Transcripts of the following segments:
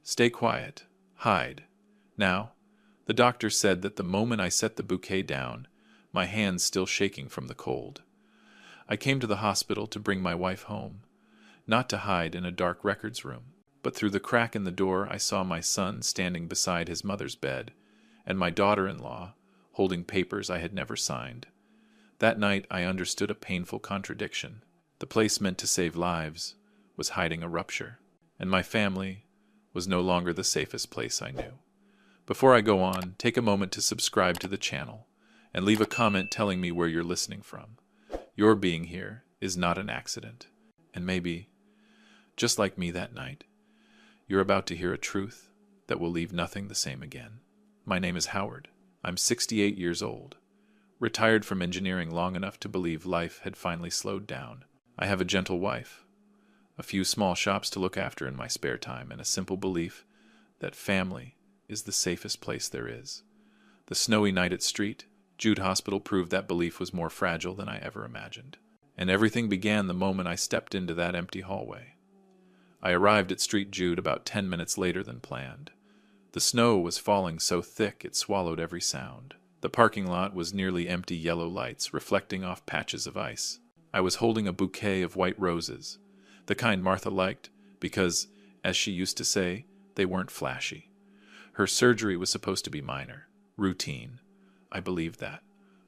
Stay quiet. Hide. Now, the doctor said that the moment I set the bouquet down, my hands still shaking from the cold. I came to the hospital to bring my wife home, not to hide in a dark records room. But through the crack in the door I saw my son standing beside his mother's bed, and my daughter-in-law holding papers I had never signed. That night I understood a painful contradiction. The place meant to save lives was hiding a rupture, and my family was no longer the safest place I knew. Before I go on, take a moment to subscribe to the channel, and leave a comment telling me where you're listening from. Your being here is not an accident, and maybe, just like me that night, you're about to hear a truth that will leave nothing the same again. My name is Howard. I'm 68 years old, retired from engineering long enough to believe life had finally slowed down. I have a gentle wife, a few small shops to look after in my spare time, and a simple belief that family is the safest place there is. The snowy night at Street Jude Hospital proved that belief was more fragile than I ever imagined. And everything began the moment I stepped into that empty hallway. I arrived at Street Jude about 10 minutes later than planned. The snow was falling so thick it swallowed every sound. The parking lot was nearly empty, yellow lights reflecting off patches of ice. I was holding a bouquet of white roses, the kind Martha liked because, as she used to say, they weren't flashy. Her surgery was supposed to be minor, routine. I believed that.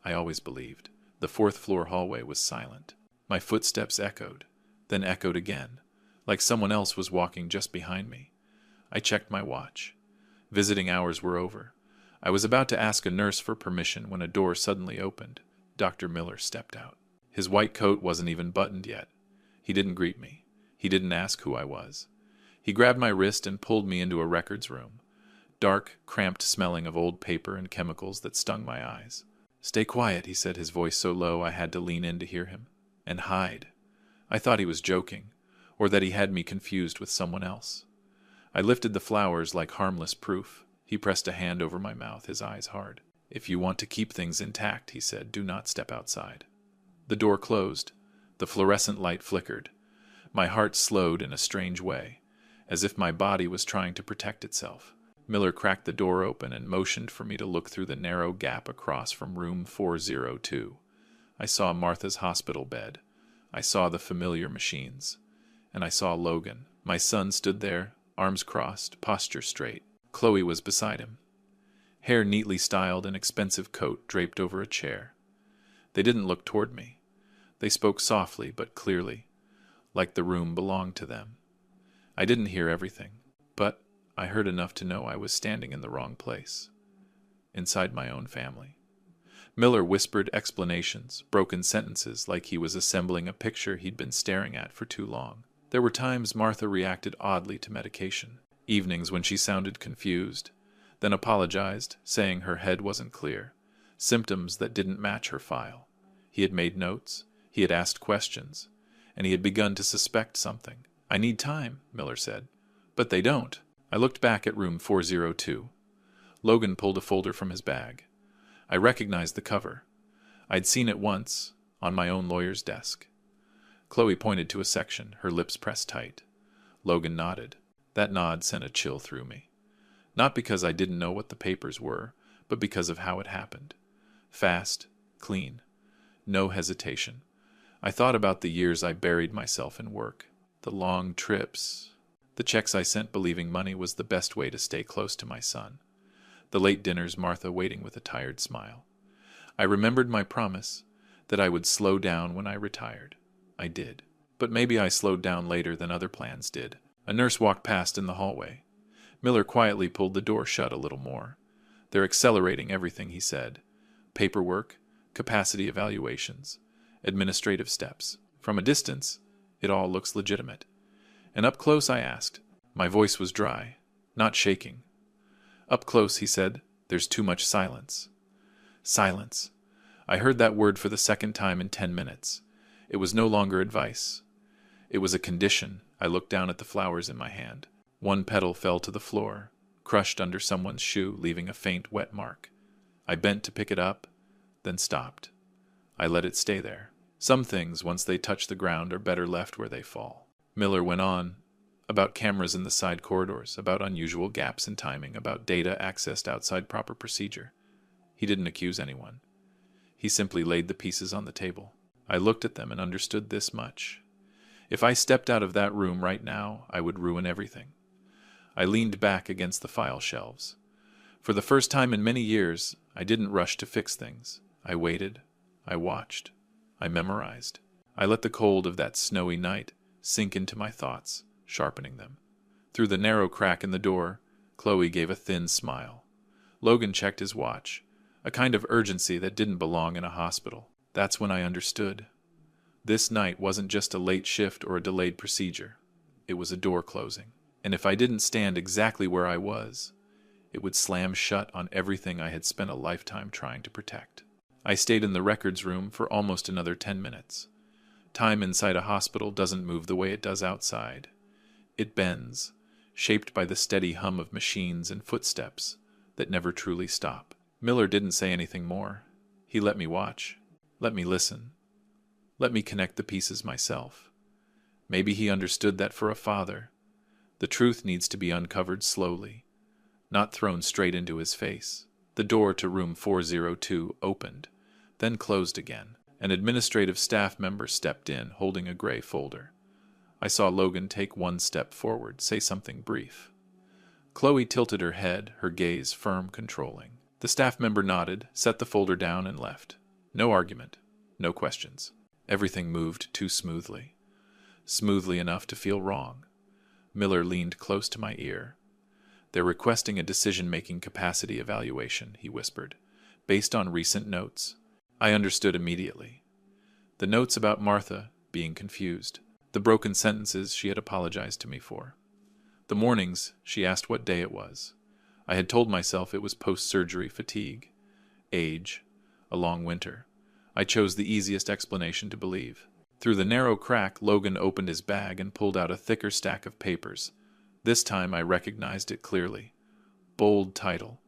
I always believed. The fourth-floor hallway was silent. My footsteps echoed, then echoed again, like someone else was walking just behind me. I checked my watch. Visiting hours were over. I was about to ask a nurse for permission when a door suddenly opened. Dr. Miller stepped out. His white coat wasn't even buttoned yet. He didn't greet me. He didn't ask who I was. He grabbed my wrist and pulled me into a records room. Dark, cramped smelling of old paper and chemicals that stung my eyes. "Stay quiet," he said, his voice so low I had to lean in to hear him. "And hide." I thought he was joking, or that he had me confused with someone else. I lifted the flowers like harmless proof. He pressed a hand over my mouth, his eyes hard. "If you want to keep things intact," he said, "do not step outside." The door closed. The fluorescent light flickered. My heart slowed in a strange way, as if my body was trying to protect itself. Miller cracked the door open and motioned for me to look through the narrow gap across from room 402. I saw Martha's hospital bed. I saw the familiar machines. And I saw Logan. My son stood there, arms crossed, posture straight. Chloe was beside him. Hair neatly styled, an expensive coat draped over a chair. They didn't look toward me. They spoke softly but clearly, like the room belonged to them. I didn't hear everything, but I heard enough to know I was standing in the wrong place, inside my own family. Miller whispered explanations, broken sentences, like he was assembling a picture he'd been staring at for too long. There were times Martha reacted oddly to medication, evenings when she sounded confused, then apologized, saying her head wasn't clear, symptoms that didn't match her file. He had made notes, he had asked questions, and he had begun to suspect something. "I need time," Miller said. "But they don't." I looked back at room 402. Logan pulled a folder from his bag. I recognized the cover. I'd seen it once, on my own lawyer's desk. Chloe pointed to a section, her lips pressed tight. Logan nodded. That nod sent a chill through me. Not because I didn't know what the papers were, but because of how it happened. Fast, clean, no hesitation. I thought about the years I buried myself in work, the long trips, the checks I sent believing money was the best way to stay close to my son, the late dinners, Martha waiting with a tired smile. I remembered my promise that I would slow down when I retired. I did. But maybe I slowed down later than other plans did. A nurse walked past in the hallway. Miller quietly pulled the door shut a little more. "They're accelerating everything," he said. "Paperwork, capacity evaluations, administrative steps. From a distance, it all looks legitimate." And up close I asked. My voice was dry, not shaking. "Up close," he said, "there's too much silence." Silence. I heard that word for the second time in 10 minutes. It was no longer advice. It was a condition. I looked down at the flowers in my hand. One petal fell to the floor, crushed under someone's shoe, leaving a faint, wet mark. I bent to pick it up, then stopped. I let it stay there. Some things, once they touch the ground, are better left where they fall. Miller went on, about cameras in the side corridors, about unusual gaps in timing, about data accessed outside proper procedure. He didn't accuse anyone. He simply laid the pieces on the table. I looked at them and understood this much. If I stepped out of that room right now, I would ruin everything. I leaned back against the file shelves. For the first time in many years, I didn't rush to fix things. I waited. I watched. I memorized. I let the cold of that snowy night sink into my thoughts, sharpening them. Through the narrow crack in the door, Chloe gave a thin smile. Logan checked his watch, a kind of urgency that didn't belong in a hospital. That's when I understood. This night wasn't just a late shift or a delayed procedure. It was a door closing. And if I didn't stand exactly where I was, it would slam shut on everything I had spent a lifetime trying to protect. I stayed in the records room for almost another 10 minutes. Time inside a hospital doesn't move the way it does outside. It bends, shaped by the steady hum of machines and footsteps that never truly stop. Miller didn't say anything more. He let me watch, let me listen, let me connect the pieces myself. Maybe he understood that for a father, the truth needs to be uncovered slowly, not thrown straight into his face. The door to room 402 opened, then closed again. An administrative staff member stepped in, holding a gray folder. I saw Logan take one step forward, say something brief. Chloe tilted her head, her gaze firm, controlling. The staff member nodded, set the folder down, and left. No argument, no questions. Everything moved too smoothly. Smoothly enough to feel wrong. Miller leaned close to my ear. "They're requesting a decision-making capacity evaluation," he whispered, "based on recent notes." I understood immediately. The notes about Martha being confused. The broken sentences she had apologized to me for. The mornings she asked what day it was. I had told myself it was post-surgery fatigue. Age. A long winter. I chose the easiest explanation to believe. Through the narrow crack, Logan opened his bag and pulled out a thicker stack of papers. This time I recognized it clearly. Bold title.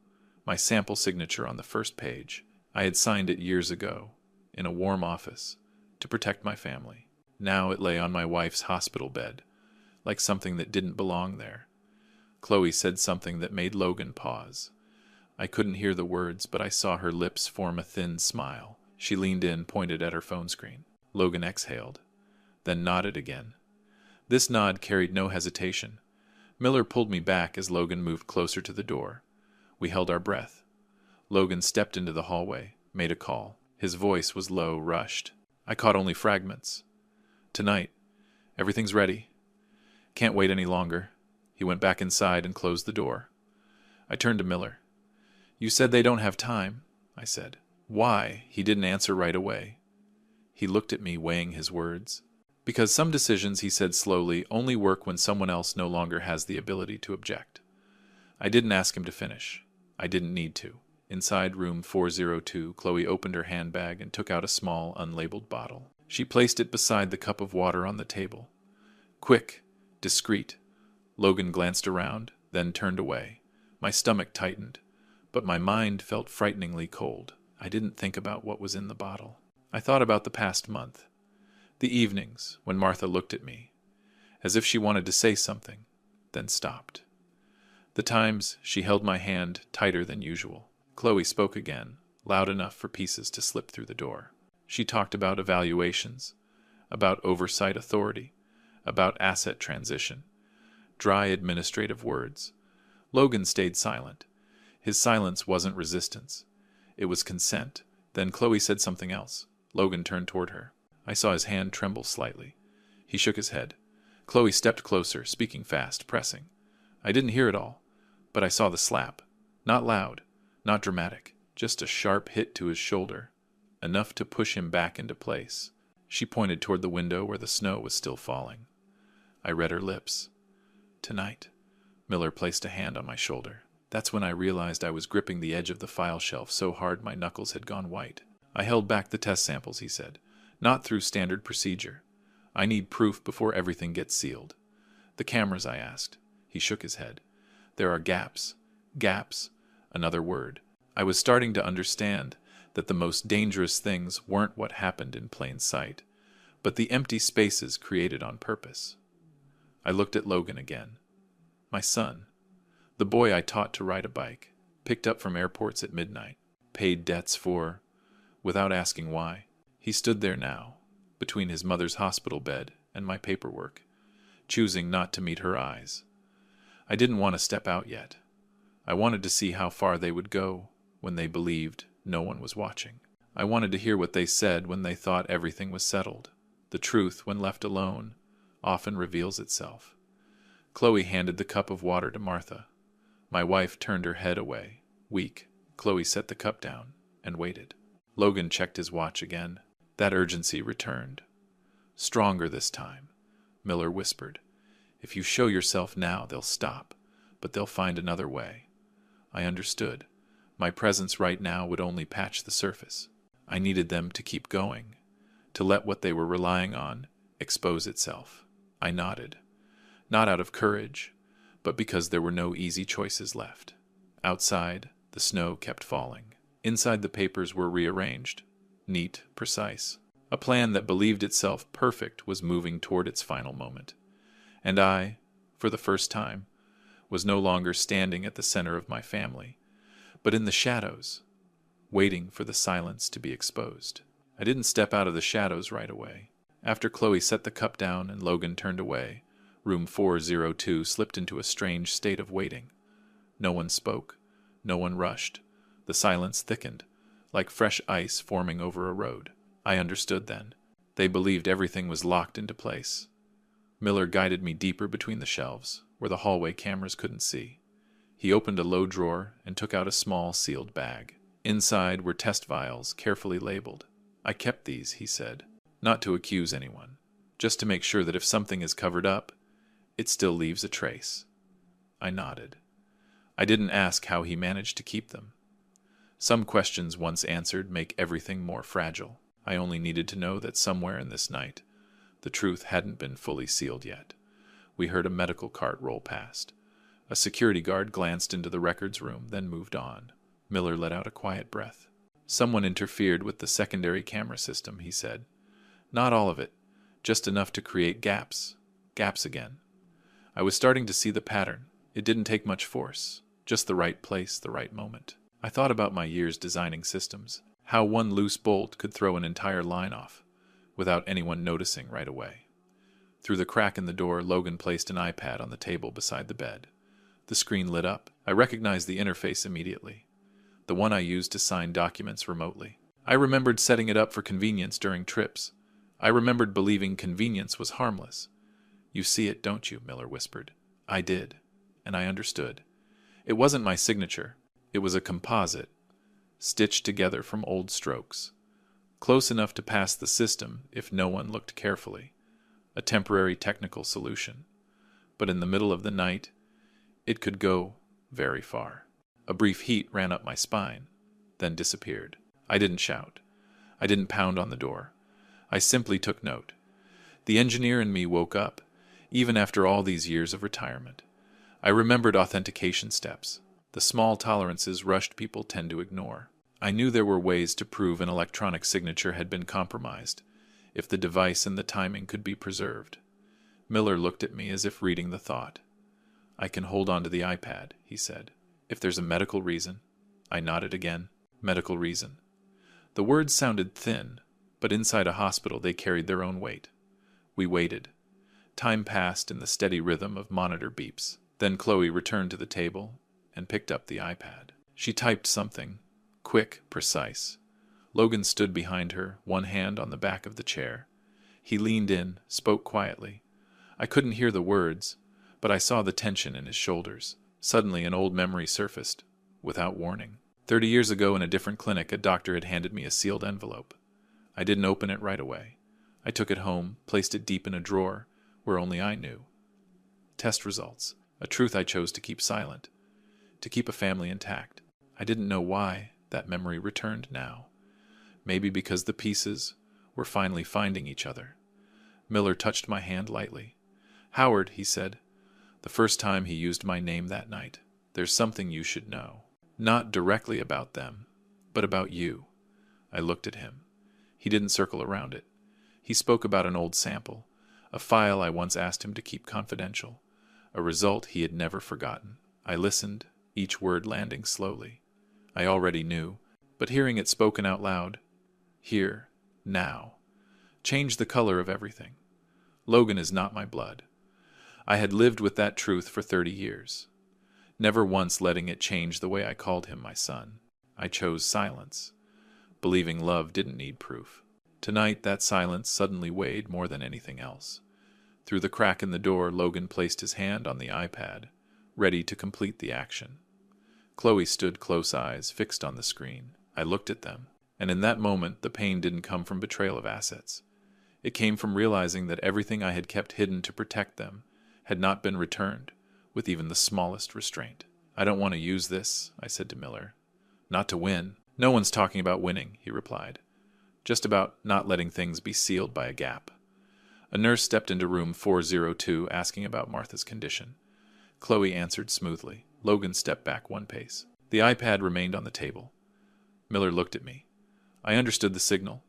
My sample signature on the first page. I had signed it years ago, in a warm office, to protect my family. Now it lay on my wife's hospital bed, like something that didn't belong there. Chloe said something that made Logan pause. I couldn't hear the words, but I saw her lips form a thin smile. She leaned in, pointed at her phone screen. Logan exhaled, then nodded again. This nod carried no hesitation. Miller pulled me back as Logan moved closer to the door. We held our breath. Logan stepped into the hallway, made a call. His voice was low, rushed. I caught only fragments. "Tonight. Everything's ready. Can't wait any longer." He went back inside and closed the door. I turned to Miller. "You said they don't have time," I said. "Why?" He didn't answer right away. He looked at me, weighing his words. "Because some decisions," he said slowly, "only work when someone else no longer has the ability to object." I didn't ask him to finish. I didn't need to. Inside room 402, Chloe opened her handbag and took out a small, unlabeled bottle. She placed it beside the cup of water on the table. Quick, discreet. Logan glanced around, then turned away. My stomach tightened, but my mind felt frighteningly cold. I didn't think about what was in the bottle. I thought about the past month. The evenings, when Martha looked at me, as if she wanted to say something, then stopped. The times she held my hand tighter than usual. Chloe spoke again, loud enough for pieces to slip through the door. She talked about evaluations, about oversight authority, about asset transition. Dry administrative words. Logan stayed silent. His silence wasn't resistance. It was consent. Then Chloe said something else. Logan turned toward her. I saw his hand tremble slightly. He shook his head. Chloe stepped closer, speaking fast, pressing. I didn't hear it all, but I saw the slap. Not loud, not dramatic, just a sharp hit to his shoulder, enough to push him back into place. She pointed toward the window where the snow was still falling. I read her lips. "Tonight." Miller placed a hand on my shoulder. That's when I realized I was gripping the edge of the file shelf so hard my knuckles had gone white. "I held back the test samples," he said. "Not through standard procedure. I need proof before everything gets sealed." "The cameras," I asked. He shook his head. "There are gaps." Gaps. Another word. I was starting to understand that the most dangerous things weren't what happened in plain sight, but the empty spaces created on purpose. I looked at Logan again. My son. The boy I taught to ride a bike, picked up from airports at midnight, paid debts for, without asking why. He stood there now, between his mother's hospital bed and my paperwork, choosing not to meet her eyes. I didn't want to step out yet. I wanted to see how far they would go when they believed no one was watching. I wanted to hear what they said when they thought everything was settled. The truth, when left alone, often reveals itself. Chloe handed the cup of water to Martha. My wife turned her head away, weak. Chloe set the cup down and waited. Logan checked his watch again. That urgency returned. Stronger this time, Miller whispered. If you show yourself now, they'll stop, but they'll find another way. I understood. My presence right now would only patch the surface. I needed them to keep going, to let what they were relying on expose itself. I nodded, not out of courage, but because there were no easy choices left. Outside, the snow kept falling. Inside, the papers were rearranged, neat, precise. A plan that believed itself perfect was moving toward its final moment. And I, for the first time, was no longer standing at the center of my family, but in the shadows, waiting for the silence to be exposed. I didn't step out of the shadows right away. After Chloe set the cup down and Logan turned away, room 402 slipped into a strange state of waiting. No one spoke. No one rushed. The silence thickened, like fresh ice forming over a road. I understood then. They believed everything was locked into place. Miller guided me deeper between the shelves, where the hallway cameras couldn't see. He opened a low drawer and took out a small sealed bag. Inside were test vials, carefully labeled. I kept these, he said, not to accuse anyone, just to make sure that if something is covered up, it still leaves a trace. I nodded. I didn't ask how he managed to keep them. Some questions once answered make everything more fragile. I only needed to know that somewhere in this night, the truth hadn't been fully sealed yet. We heard a medical cart roll past. A security guard glanced into the records room, then moved on. Miller let out a quiet breath. Someone interfered with the secondary camera system, he said. Not all of it, just enough to create gaps. Gaps again. I was starting to see the pattern. It didn't take much force, just the right place, the right moment. I thought about my years designing systems, how one loose bolt could throw an entire line off, without anyone noticing right away. Through the crack in the door, Logan placed an iPad on the table beside the bed. The screen lit up. I recognized the interface immediately, the one I used to sign documents remotely. I remembered setting it up for convenience during trips. I remembered believing convenience was harmless. You see it, don't you? Miller whispered. I did, and I understood. It wasn't my signature. It was a composite, stitched together from old strokes, close enough to pass the system if no one looked carefully. A temporary technical solution. But in the middle of the night, it could go very far. A brief heat ran up my spine, then disappeared. I didn't shout. I didn't pound on the door. I simply took note. The engineer in me woke up, even after all these years of retirement. I remembered authentication steps, the small tolerances rushed people tend to ignore. I knew there were ways to prove an electronic signature had been compromised, if the device and the timing could be preserved. Miller looked at me as if reading the thought. I can hold on to the iPad, he said. If there's a medical reason. I nodded again. Medical reason. The words sounded thin, but inside a hospital they carried their own weight. We waited. Time passed in the steady rhythm of monitor beeps. Then Chloe returned to the table and picked up the iPad. She typed something, quick, precise. Logan stood behind her, one hand on the back of the chair. He leaned in, spoke quietly. I couldn't hear the words, but I saw the tension in his shoulders. Suddenly an old memory surfaced, without warning. 30 years ago in a different clinic, a doctor had handed me a sealed envelope. I didn't open it right away. I took it home, placed it deep in a drawer, where only I knew. Test results, a truth I chose to keep silent, to keep a family intact. I didn't know why that memory returned now. Maybe because the pieces were finally finding each other. Miller touched my hand lightly. Howard, he said, the first time he used my name that night, there's something you should know. Not directly about them, but about you. I looked at him. He didn't circle around it. He spoke about an old sample, a file I once asked him to keep confidential, a result he had never forgotten. I listened, each word landing slowly. I already knew, but hearing it spoken out loud, here, now, changed the color of everything. Logan is not my blood. I had lived with that truth for 30 years, never once letting it change the way I called him my son. I chose silence, believing love didn't need proof. Tonight, that silence suddenly weighed more than anything else. Through the crack in the door, Logan placed his hand on the iPad, ready to complete the action. Chloe stood close eyes fixed on the screen. I looked at them, and in that moment the pain didn't come from betrayal of assets. It came from realizing that everything I had kept hidden to protect them had not been returned, with even the smallest restraint. "I don't want to use this," I said to Miller. "Not to win." "No one's talking about winning," he replied. "Just about not letting things be sealed by a gap." A nurse stepped into room 402 asking about Martha's condition. Chloe answered smoothly. Logan stepped back one pace. The iPad remained on the table. Miller looked at me. I understood the signal.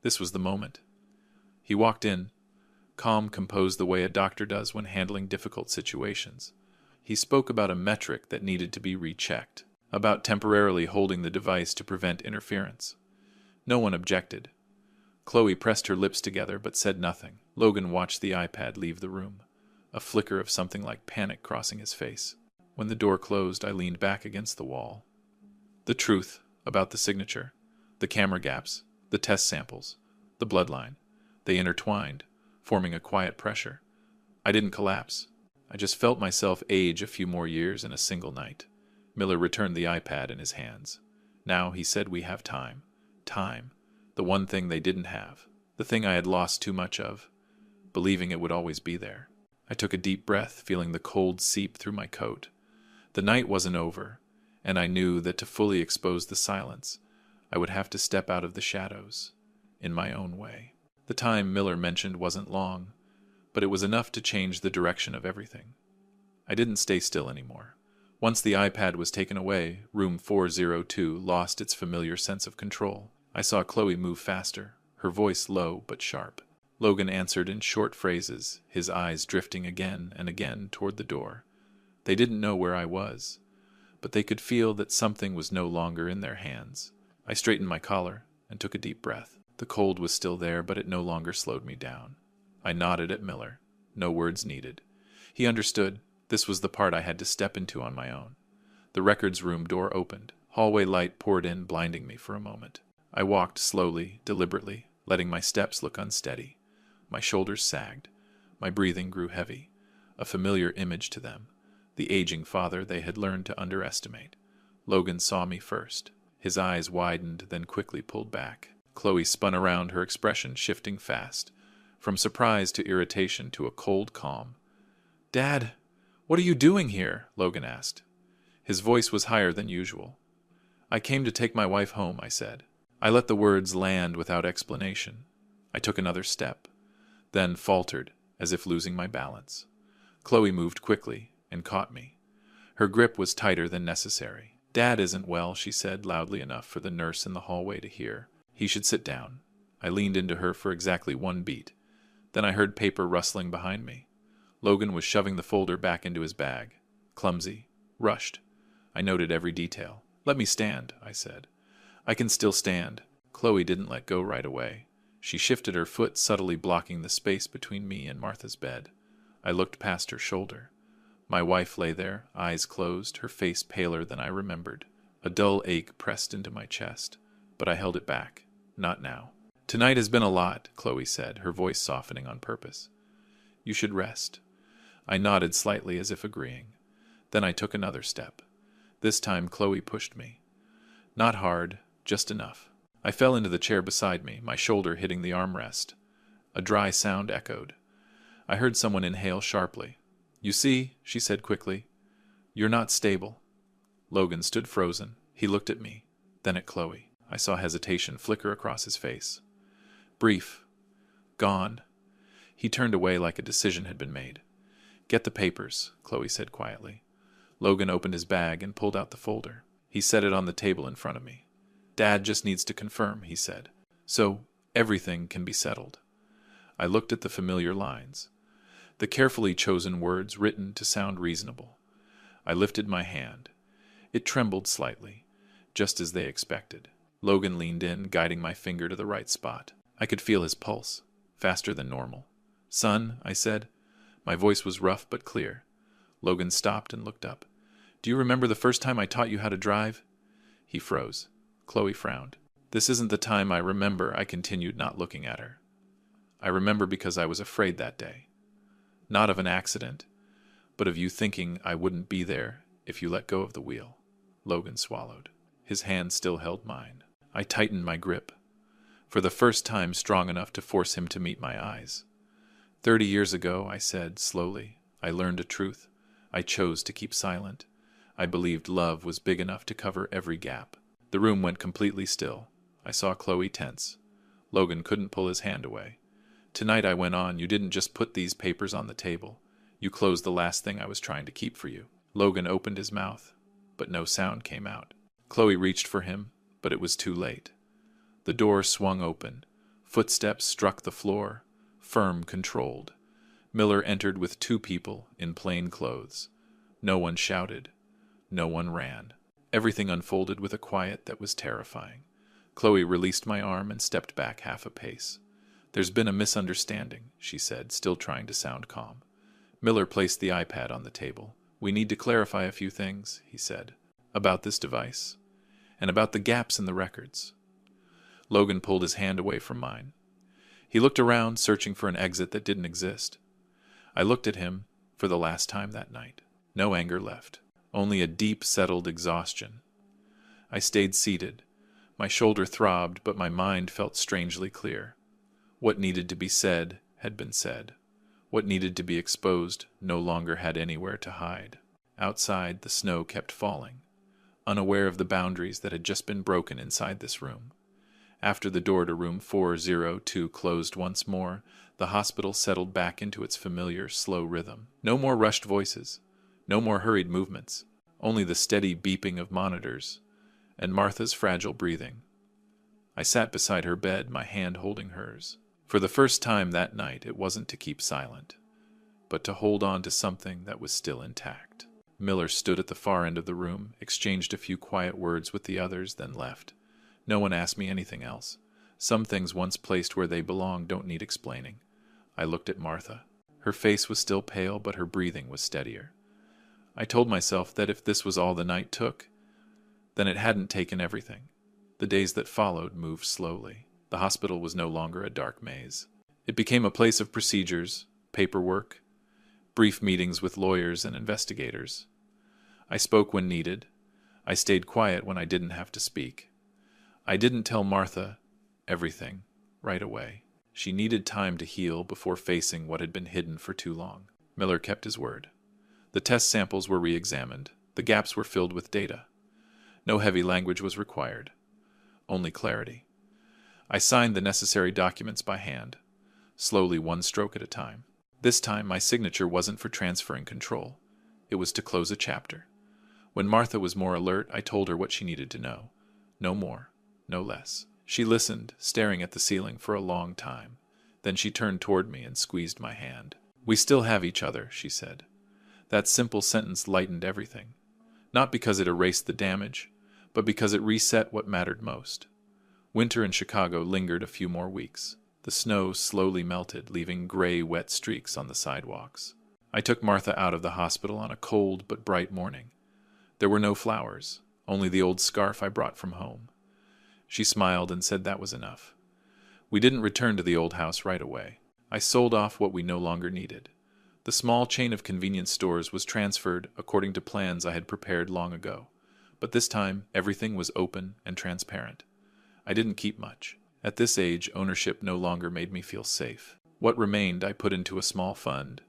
This was the moment. He walked in, calm, composed the way a doctor does when handling difficult situations. He spoke about a metric that needed to be rechecked, about temporarily holding the device to prevent interference. No one objected. Chloe pressed her lips together but said nothing. Logan watched the iPad leave the room, a flicker of something like panic crossing his face. When the door closed, I leaned back against the wall. The truth about the signature, the camera gaps, the test samples, the bloodline, they intertwined, forming a quiet pressure. I didn't collapse. I just felt myself age a few more years in a single night. Miller returned the iPad in his hands. Now, he said, we have time. Time. The one thing they didn't have. The thing I had lost too much of, believing it would always be there. I took a deep breath, feeling the cold seep through my coat. The night wasn't over, and I knew that to fully expose the silence, I would have to step out of the shadows, in my own way. The time Miller mentioned wasn't long, but it was enough to change the direction of everything. I didn't stay still anymore. Once the iPad was taken away, room 402 lost its familiar sense of control. I saw Chloe move faster, her voice low but sharp. Logan answered in short phrases, his eyes drifting again and again toward the door. They didn't know where I was, but they could feel that something was no longer in their hands. I straightened my collar and took a deep breath. The cold was still there, but it no longer slowed me down. I nodded at Miller. No words needed. He understood. This was the part I had to step into on my own. The records room door opened. Hallway light poured in, blinding me for a moment. I walked slowly, deliberately, letting my steps look unsteady. My shoulders sagged. My breathing grew heavy, a familiar image to them, the aging father they had learned to underestimate. Logan saw me first. His eyes widened, then quickly pulled back. Chloe spun around, her expression shifting fast, from surprise to irritation to a cold calm. "Dad, what are you doing here?" Logan asked. His voice was higher than usual. "I came to take my wife home," I said. I let the words land without explanation. I took another step, then faltered, as if losing my balance. Chloe moved quickly and caught me. Her grip was tighter than necessary. "Dad isn't well," she said loudly enough for the nurse in the hallway to hear. "He should sit down." I leaned into her for exactly one beat. Then I heard paper rustling behind me. Logan was shoving the folder back into his bag. Clumsy. Rushed. I noted every detail. "Let me stand," I said. "I can still stand." Chloe didn't let go right away. She shifted her foot, subtly blocking the space between me and Martha's bed. I looked past her shoulder. My wife lay there, eyes closed, her face paler than I remembered. A dull ache pressed into my chest, but I held it back. Not now. "Tonight has been a lot," Chloe said, her voice softening on purpose. "You should rest." I nodded slightly as if agreeing. Then I took another step. This time Chloe pushed me. Not hard, just enough. I fell into the chair beside me, my shoulder hitting the armrest. A dry sound echoed. I heard someone inhale sharply. "You see," she said quickly, "you're not stable." Logan stood frozen. He looked at me, then at Chloe. I saw hesitation flicker across his face. Brief. Gone. He turned away like a decision had been made. "Get the papers," Chloe said quietly. Logan opened his bag and pulled out the folder. He set it on the table in front of me. "Dad just needs to confirm," he said. "So everything can be settled." I looked at the familiar lines, the carefully chosen words written to sound reasonable. I lifted my hand. It trembled slightly, just as they expected. Logan leaned in, guiding my finger to the right spot. I could feel his pulse, faster than normal. "Son," I said. My voice was rough but clear. Logan stopped and looked up. "Do you remember the first time I taught you how to drive?" He froze. Chloe frowned. "This isn't the time I remember," I continued, not looking at her. "I remember because I was afraid that day. Not of an accident, but of you thinking I wouldn't be there if you let go of the wheel." Logan swallowed. His hand still held mine. I tightened my grip, for the first time strong enough to force him to meet my eyes. 30 years ago, I said slowly, I learned a truth. I chose to keep silent. I believed love was big enough to cover every gap. The room went completely still. I saw Chloe tense. Logan couldn't pull his hand away. "Tonight," I went on, "you didn't just put these papers on the table. You closed the last thing I was trying to keep for you." Logan opened his mouth, but no sound came out. Chloe reached for him, but it was too late. The door swung open. Footsteps struck the floor, firm, controlled. Miller entered with 2 people in plain clothes. No one shouted. No one ran. Everything unfolded with a quiet that was terrifying. Chloe released my arm and stepped back half a pace. "There's been a misunderstanding," she said, still trying to sound calm. Miller placed the iPad on the table. "We need to clarify a few things," he said, "about this device, and about the gaps in the records." Logan pulled his hand away from mine. He looked around, searching for an exit that didn't exist. I looked at him for the last time that night. No anger left, only a deep, settled exhaustion. I stayed seated. My shoulder throbbed, but my mind felt strangely clear. What needed to be said had been said. What needed to be exposed no longer had anywhere to hide. Outside, the snow kept falling, unaware of the boundaries that had just been broken inside this room. After the door to room 402 closed once more, the hospital settled back into its familiar, slow rhythm. No more rushed voices, no more hurried movements, only the steady beeping of monitors, and Martha's fragile breathing. I sat beside her bed, my hand holding hers. For the first time that night, it wasn't to keep silent, but to hold on to something that was still intact. Miller stood at the far end of the room, exchanged a few quiet words with the others, then left. No one asked me anything else. Some things once placed where they belong don't need explaining. I looked at Martha. Her face was still pale, but her breathing was steadier. I told myself that if this was all the night took, then it hadn't taken everything. The days that followed moved slowly. The hospital was no longer a dark maze. It became a place of procedures, paperwork, brief meetings with lawyers and investigators. I spoke when needed. I stayed quiet when I didn't have to speak. I didn't tell Martha everything right away. She needed time to heal before facing what had been hidden for too long. Miller kept his word. The test samples were re-examined. The gaps were filled with data. No heavy language was required. Only clarity. I signed the necessary documents by hand, slowly, one stroke at a time. This time, my signature wasn't for transferring control. It was to close a chapter. When Martha was more alert, I told her what she needed to know. No more, no less. She listened, staring at the ceiling for a long time. Then she turned toward me and squeezed my hand. "We still have each other," she said. That simple sentence lightened everything. Not because it erased the damage, but because it reset what mattered most. Winter in Chicago lingered a few more weeks. The snow slowly melted, leaving gray, wet streaks on the sidewalks. I took Martha out of the hospital on a cold but bright morning. There were no flowers, only the old scarf I brought from home. She smiled and said that was enough. We didn't return to the old house right away. I sold off what we no longer needed. The small chain of convenience stores was transferred according to plans I had prepared long ago. But this time, everything was open and transparent. I didn't keep much. At this age, ownership no longer made me feel safe. What remained I put into a small fund.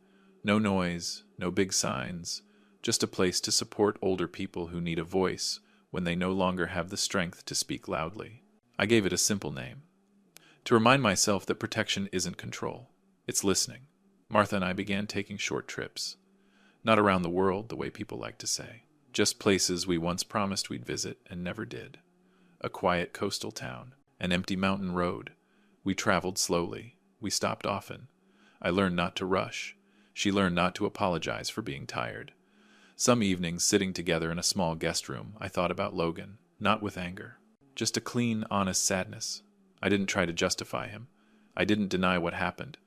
No noise, no big signs, just a place to support older people who need a voice when they no longer have the strength to speak loudly. I gave it a simple name. To remind myself that protection isn't control. It's listening. Martha and I began taking short trips. Not around the world, the way people like to say. Just places we once promised we'd visit and never did. A quiet coastal town, an empty mountain road. We traveled slowly. We stopped often. I learned not to rush. She learned not to apologize for being tired. Some evenings, sitting together in a small guest room, I thought about Logan, not with anger. Just a clean, honest sadness. I didn't try to justify him. I didn't deny what happened.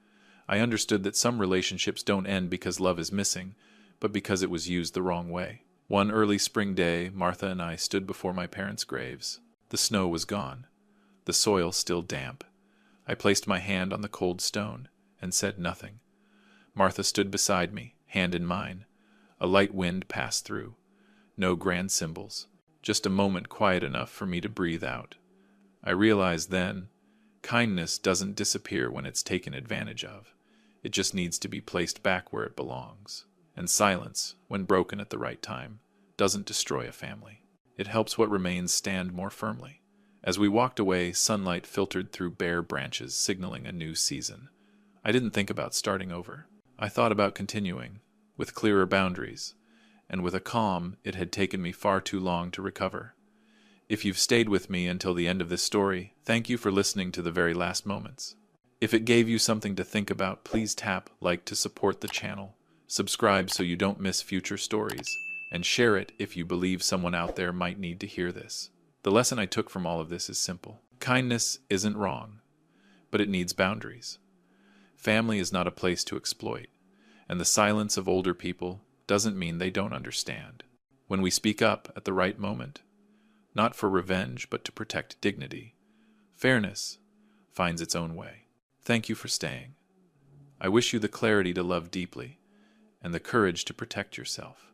I understood that some relationships don't end because love is missing, but because it was used the wrong way. One early spring day, Martha and I stood before my parents' graves. The snow was gone, the soil still damp. I placed my hand on the cold stone and said nothing. Martha stood beside me, hand in mine. A light wind passed through. No grand symbols, just a moment quiet enough for me to breathe out. I realized then, kindness doesn't disappear when it's taken advantage of. It just needs to be placed back where it belongs. And silence, when broken at the right time, doesn't destroy a family. It helps what remains stand more firmly. As we walked away, sunlight filtered through bare branches, signaling a new season. I didn't think about starting over. I thought about continuing, with clearer boundaries, and with a calm it had taken me far too long to recover. If you've stayed with me until the end of this story, thank you for listening to the very last moments. If it gave you something to think about, please tap like to support the channel. Subscribe so you don't miss future stories, and share it if you believe someone out there might need to hear this. The lesson I took from all of this is simple. Kindness isn't wrong, but it needs boundaries. Family is not a place to exploit, and the silence of older people doesn't mean they don't understand. When we speak up at the right moment, not for revenge but to protect dignity, fairness finds its own way. Thank you for staying. I wish you the clarity to love deeply, and the courage to protect yourself.